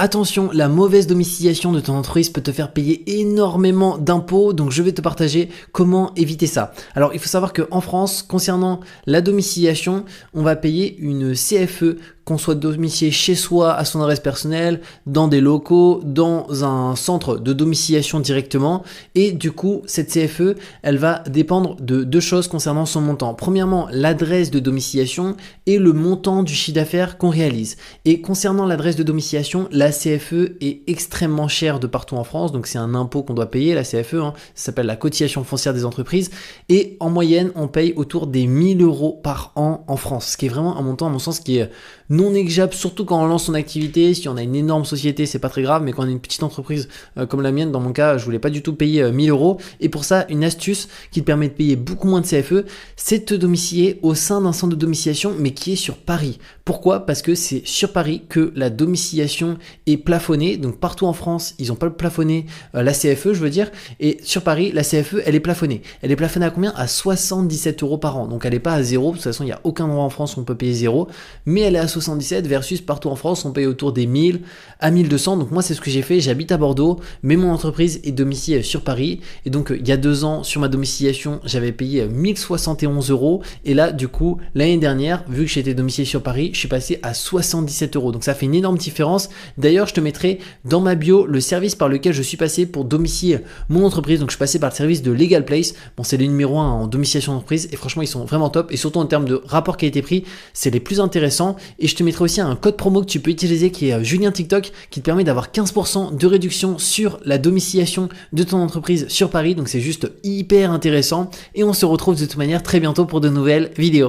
Attention, la mauvaise domiciliation de ton entreprise peut te faire payer énormément d'impôts, donc je vais te partager comment éviter ça. Alors il faut savoir qu'en France, concernant la domiciliation, on va payer une CFE, qu'on soit domicilié chez soi, à son adresse personnelle, dans des locaux, dans un centre de domiciliation directement. Et du coup, cette CFE, elle va dépendre de deux choses concernant son montant. Premièrement, l'adresse de domiciliation et le montant du chiffre d'affaires qu'on réalise. Et concernant l'adresse de domiciliation, la CFE est extrêmement chère de partout en France. Donc c'est un impôt qu'on doit payer, la CFE, ça s'appelle la cotisation foncière des entreprises. Et en moyenne, on paye autour des 1000 € par an en France. Ce qui est vraiment un montant, à mon sens, qui est non négligeable, surtout quand on lance son activité. Si on a une énorme société, c'est pas très grave, mais quand on a une petite entreprise comme la mienne, dans mon cas, je voulais pas du tout payer 1000 €. Et pour ça, une astuce qui te permet de payer beaucoup moins de CFE, c'est de te domicilier au sein d'un centre de domiciliation, mais qui est sur Paris. Pourquoi ? Parce que c'est sur Paris que la domiciliation est plafonnée. Donc partout en France, ils n'ont pas plafonné la CFE, je veux dire. Et sur Paris, la CFE, elle est plafonnée. Elle est plafonnée à combien ? À 77 € par an. Donc elle n'est pas à zéro. De toute façon, il n'y a aucun endroit en France où on peut payer zéro. Mais elle est à 77 versus partout en France, on paye autour des 1000 à 1200. Donc moi, c'est ce que j'ai fait. J'habite à Bordeaux, mais mon entreprise est domiciliée sur Paris. Et donc, il y a 2 ans, sur ma domiciliation, j'avais payé 1071 €. Et là, du coup, l'année dernière, vu que j'étais domicilié sur Paris, je suis passé à 77 €. Donc ça fait une énorme différence. D'ailleurs, je te mettrai dans ma bio le service par lequel je suis passé pour domicilier mon entreprise. Donc je suis passé par le service de Legal Place. Bon, c'est le numéro 1 en domiciliation d'entreprise. Et franchement, ils sont vraiment top. Et surtout en termes de rapport qualité-prix, c'est les plus intéressants. Et je te mettrai aussi un code promo que tu peux utiliser qui est Julien TikTok, qui te permet d'avoir 15% de réduction sur la domiciliation de ton entreprise sur Paris. Donc c'est juste hyper intéressant. Et on se retrouve de toute manière très bientôt pour de nouvelles vidéos.